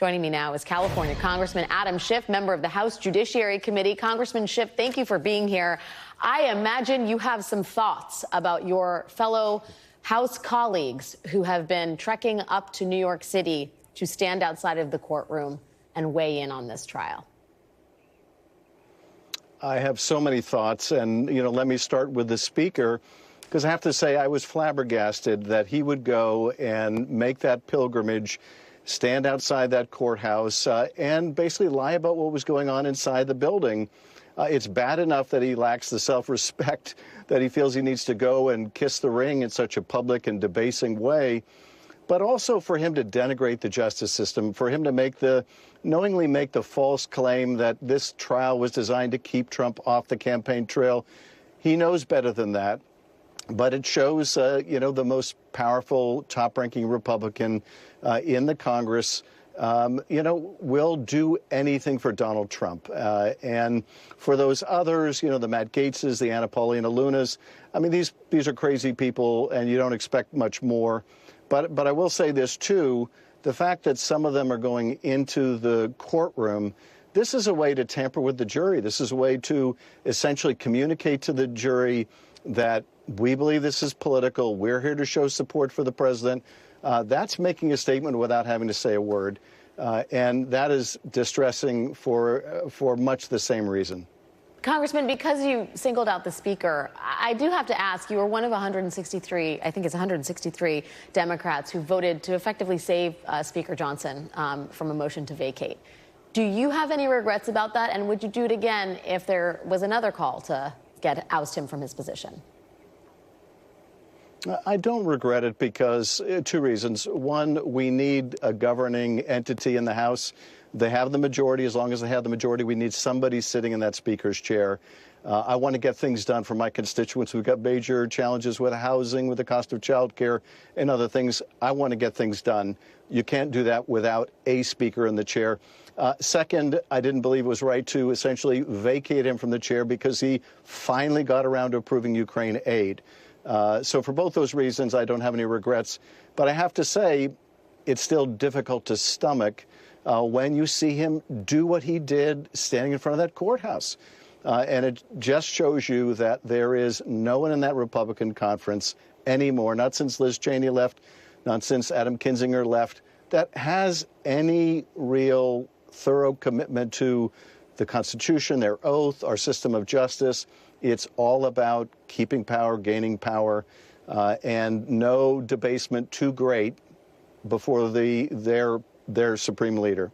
Joining me now is California Congressman Adam Schiff, member of the House Judiciary Committee. Congressman Schiff, thank you for being here. I imagine you have some thoughts about your fellow House colleagues who have been trekking up to New York City to stand outside of the courtroom and weigh in on this trial. I have so many thoughts, and, let me start with the Speaker, because I have to say I was flabbergasted that he would go and make that pilgrimage, stand outside that courthouse, and basically lie about what was going on inside the building. It's bad enough that he lacks the self-respect that he feels he needs to go and kiss the ring in such a public and debasing way, but also for him to denigrate the justice system, for him to knowingly make the false claim that this trial was designed to keep Trump off the campaign trail. He knows better than that. But it shows, the most powerful, top-ranking Republican in the Congress, will do anything for Donald Trump. And for those others, the Matt Gaetzes, the Anna Paulina-Lunas, I mean, these are crazy people, and you don't expect much more. But I will say this, too. The fact that some of them are going into the courtroom, this is a way to tamper with the jury. This is a way to essentially communicate to the jury that we believe this is political. We're here to show support for the president. That's making a statement without having to say a word. And that is distressing for much the same reason. Congressman, because you singled out the Speaker, I do have to ask, you were one of 163, I think it's 163 Democrats who voted to effectively save Speaker Johnson from a motion to vacate. Do you have any regrets about that? And would you do it again if there was another call to oust him from his position? I don't regret it because two reasons. One, we need a governing entity in the House. They have the majority. As long as they have the majority, we need somebody sitting in that Speaker's chair. I want to get things done for my constituents. We've got major challenges with housing, with the cost of child care and other things. I want to get things done. You can't do that without a Speaker in the chair. Second, I didn't believe it was right to essentially vacate him from the chair because he finally got around to approving Ukraine aid. So for both those reasons, I don't have any regrets. But I have to say, it's still difficult to stomach when you see him do what he did standing in front of that courthouse. And it just shows you that there is no one in that Republican conference anymore, not since Liz Cheney left, not since Adam Kinzinger left, that has any real thorough commitment to the Constitution, their oath, our system of justice. It's all about keeping power, gaining power, and no debasement too great before their supreme leader.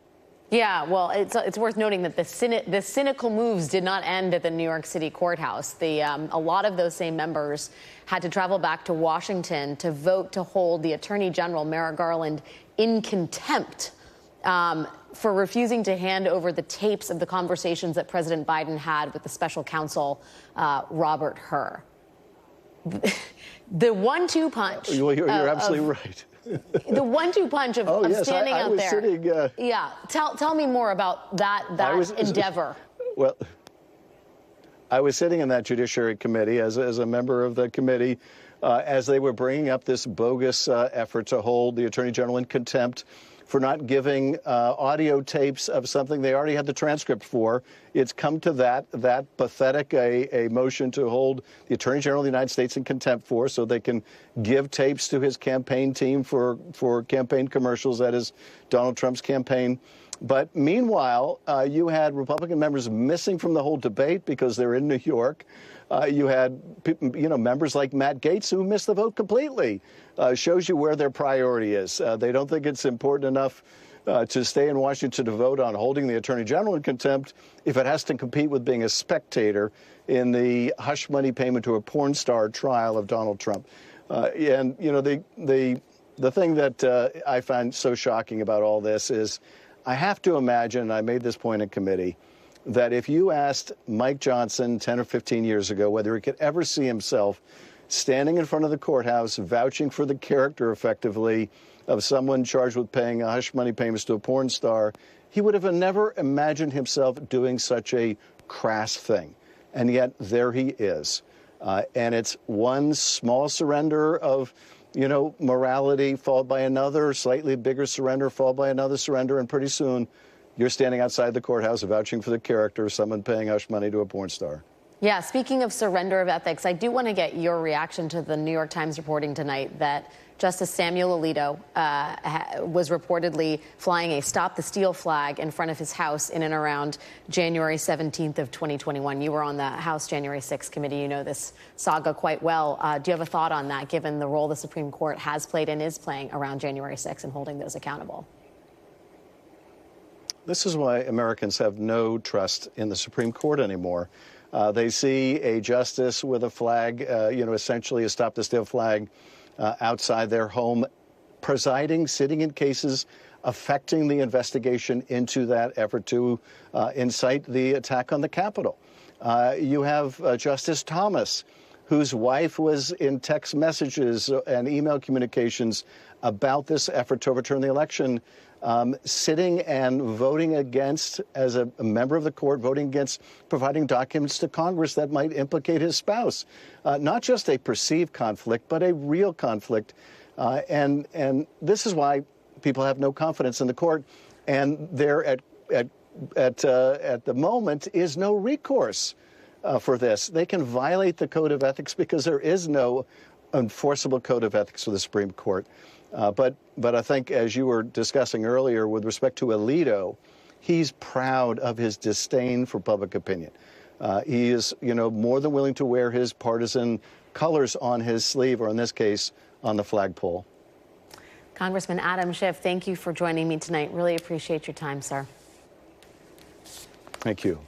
Yeah, well, it's worth noting that the cynical moves did not end at the New York City courthouse. A lot of those same members had to travel back to Washington to vote to hold the Attorney General, Merrick Garland, in contempt for refusing to hand over the tapes of the conversations that President Biden had with the special counsel, Robert Hur. The 1-2 punch. You're absolutely right. The 1-2 punch of standing out there. Sitting, yeah. Tell me more about that endeavor. Well, I was sitting in that Judiciary Committee as a member of the committee as they were bringing up this bogus effort to hold the Attorney General in contempt for not giving audio tapes of something they already had the transcript for. It's come to that pathetic a motion to hold the Attorney General of the United States in contempt for, so they can give tapes to his campaign team for campaign commercials. That is Donald Trump's campaign. But meanwhile, you had Republican members missing from the whole debate because they're in New York. You had, members like Matt Gaetz who missed the vote completely. Shows you where their priority is. They don't think it's important enough to stay in Washington to vote on holding the Attorney General in contempt if it has to compete with being a spectator in the hush money payment to a porn star trial of Donald Trump. And, the thing that I find so shocking about all this is I have to imagine, and I made this point in committee, that if you asked Mike Johnson 10 or 15 years ago whether he could ever see himself standing in front of the courthouse, vouching for the character, effectively, of someone charged with paying hush money payments to a porn star, he would have never imagined himself doing such a crass thing. And yet there he is. And it's one small surrender of morality followed by another slightly bigger surrender, followed by another surrender, and pretty soon you're standing outside the courthouse vouching for the character of someone paying hush money to a porn star. Yeah, speaking of surrender of ethics, I do want to get your reaction to the New York Times reporting tonight that Justice Samuel Alito was reportedly flying a Stop the Steal flag in front of his house in and around January 17th of 2021. You were on the House January 6th committee. You know this saga quite well. Do you have a thought on that, given the role the Supreme Court has played and is playing around January 6th and holding those accountable? This is why Americans have no trust in the Supreme Court anymore. They see a justice with a flag, essentially a Stop the Steal flag outside their home, presiding, sitting in cases affecting the investigation into that effort to incite the attack on the Capitol. You have Justice Thomas, whose wife was in text messages and email communications about this effort to overturn the election, sitting and voting against, as a member of the court, voting against providing documents to Congress that might implicate his spouse. Not just a perceived conflict, but a real conflict. And this is why people have no confidence in the court. And there at the moment is no recourse for this. They can violate the code of ethics because there is no enforceable code of ethics for the Supreme Court. But I think, as you were discussing earlier with respect to Alito, he's proud of his disdain for public opinion. He is, more than willing to wear his partisan colors on his sleeve, or in this case, on the flagpole. Congressman Adam Schiff, thank you for joining me tonight. Really appreciate your time, sir. Thank you.